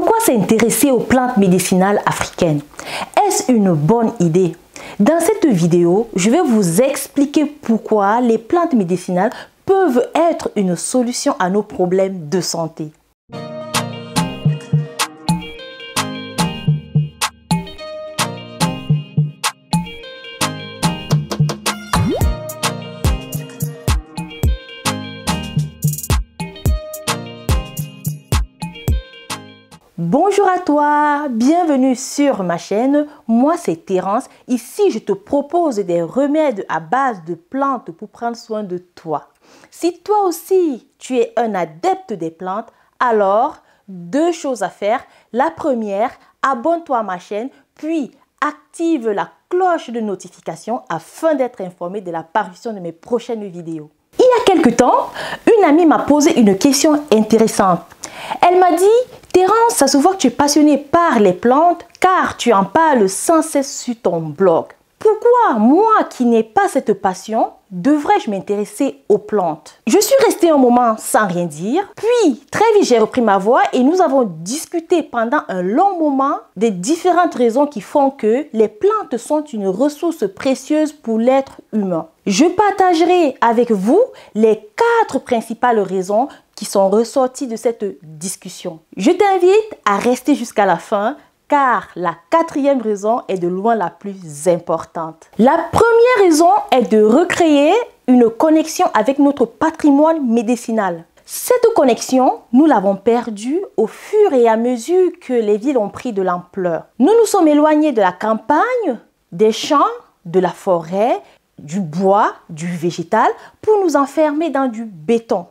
Pourquoi s'intéresser aux plantes médicinales africaines? Est-ce une bonne idée? Dans cette vidéo, je vais vous expliquer pourquoi les plantes médicinales peuvent être une solution à nos problèmes de santé. Bonjour à toi, bienvenue sur ma chaîne, moi c'est Terence. Ici je te propose des remèdes à base de plantes pour prendre soin de toi. Si toi aussi tu es un adepte des plantes, alors deux choses à faire. La première, abonne-toi à ma chaîne, puis active la cloche de notification afin d'être informé de la parution de mes prochaines vidéos. Il y a quelque temps, une amie m'a posé une question intéressante. Elle m'a dit: Terence, ça se voit que tu es passionné par les plantes car tu en parles sans cesse sur ton blog. Pourquoi moi qui n'ai pas cette passion, devrais-je m'intéresser aux plantes? Je suis restée un moment sans rien dire, puis très vite j'ai repris ma voix et nous avons discuté pendant un long moment des différentes raisons qui font que les plantes sont une ressource précieuse pour l'être humain. Je partagerai avec vous les 4 principales raisons qui sont ressorties de cette discussion. Je t'invite à rester jusqu'à la fin car la 4e raison est de loin la plus importante. La première raison est de recréer une connexion avec notre patrimoine médicinal. Cette connexion, nous l'avons perdue au fur et à mesure que les villes ont pris de l'ampleur. Nous nous sommes éloignés de la campagne, des champs, de la forêt, du bois, du végétal, pour nous enfermer dans du béton.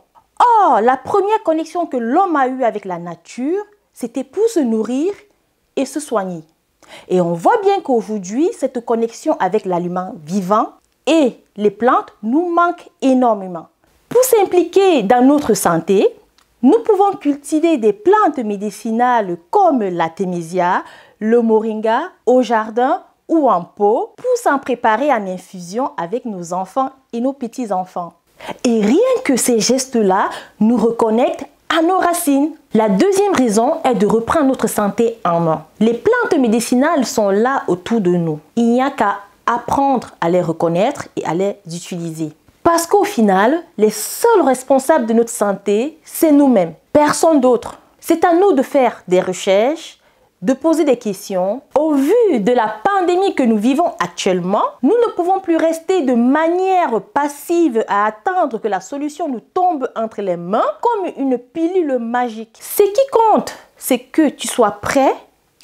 Or, la première connexion que l'homme a eue avec la nature, c'était pour se nourrir et se soigner. Et on voit bien qu'aujourd'hui, cette connexion avec l'aliment vivant et les plantes nous manque énormément. Pour s'impliquer dans notre santé, nous pouvons cultiver des plantes médicinales comme l'artémisia, le moringa au jardin ou en pot pour s'en préparer en infusion avec nos enfants et nos petits-enfants. Et rien que ces gestes-là nous reconnectent à nos racines. La deuxième raison est de reprendre notre santé en main. Les plantes médicinales sont là autour de nous. Il n'y a qu'à apprendre à les reconnaître et à les utiliser. Parce qu'au final, les seuls responsables de notre santé, c'est nous-mêmes, personne d'autre. C'est à nous de faire des recherches, de poser des questions. Au vu de la pandémie que nous vivons actuellement, nous ne pouvons plus rester de manière passive à attendre que la solution nous tombe entre les mains comme une pilule magique. Ce qui compte, c'est que tu sois prêt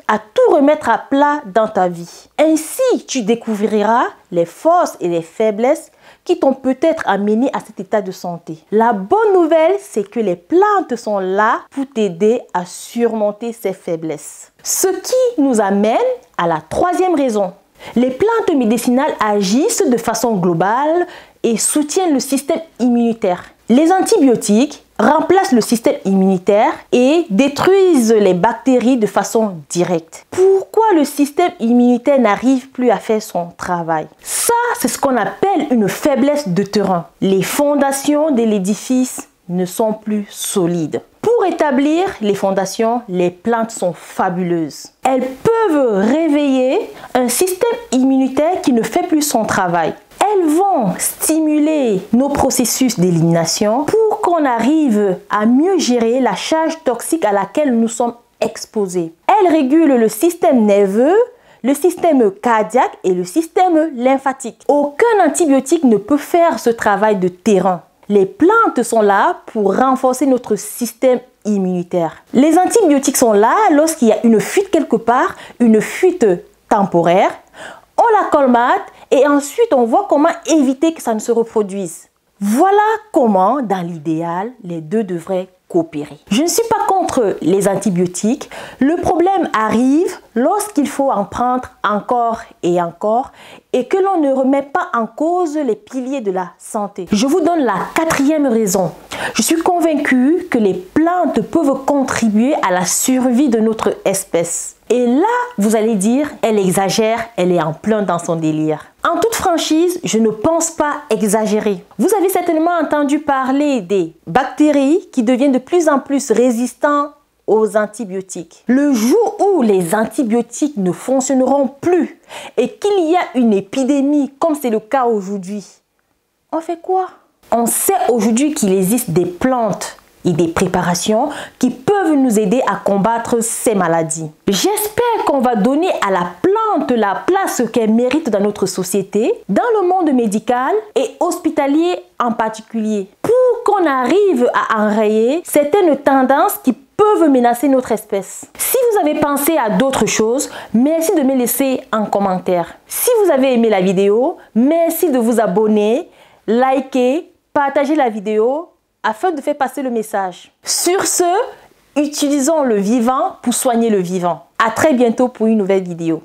à tout remettre à plat dans ta vie. Ainsi, tu découvriras les forces et les faiblesses qui t'ont peut-être amené à cet état de santé. La bonne nouvelle, c'est que les plantes sont là pour t'aider à surmonter ces faiblesses. Ce qui nous amène à la 3e raison. Les plantes médicinales agissent de façon globale et soutiennent le système immunitaire. Les antibiotiques remplacent le système immunitaire et détruisent les bactéries de façon directe. Pourquoi le système immunitaire n'arrive plus à faire son travail? Ça, c'est ce qu'on appelle une faiblesse de terrain. Les fondations de l'édifice ne sont plus solides. Pour établir les fondations, les plantes sont fabuleuses. Elles peuvent réveiller un système immunitaire qui ne fait plus son travail. Elles vont stimuler nos processus d'élimination pour qu'on arrive à mieux gérer la charge toxique à laquelle nous sommes exposés. Elles régulent le système nerveux, le système cardiaque et le système lymphatique. Aucun antibiotique ne peut faire ce travail de terrain. Les plantes sont là pour renforcer notre système immunitaire. Les antibiotiques sont là lorsqu'il y a une fuite quelque part, une fuite temporaire. On la colmate et ensuite on voit comment éviter que ça ne se reproduise. Voilà comment, dans l'idéal, les deux devraient coopérer. Je ne suis pas contre les antibiotiques. Le problème arrive lorsqu'il faut en prendre encore et que l'on ne remet pas en cause les piliers de la santé. Je vous donne la 4e raison. Je suis convaincue que les plantes peuvent contribuer à la survie de notre espèce. Et là, vous allez dire, elle exagère, elle est en plein dans son délire. En toute franchise, je ne pense pas exagérer. Vous avez certainement entendu parler des bactéries qui deviennent de plus en plus résistantes aux antibiotiques. Le jour où les antibiotiques ne fonctionneront plus et qu'il y a une épidémie, comme c'est le cas aujourd'hui, on fait quoi? On sait aujourd'hui qu'il existe des plantes et des préparations qui peuvent nous aider à combattre ces maladies. J'espère qu'on va donner à la plante la place qu'elle mérite dans notre société, dans le monde médical et hospitalier en particulier, pour qu'on arrive à enrayer certaines tendances qui peuvent menacer notre espèce. Si vous avez pensé à d'autres choses, merci de me laisser en commentaire. Si vous avez aimé la vidéo, merci de vous abonner, liker, partager la vidéo afin de faire passer le message. Sur ce, utilisons le vivant pour soigner le vivant. À très bientôt pour une nouvelle vidéo.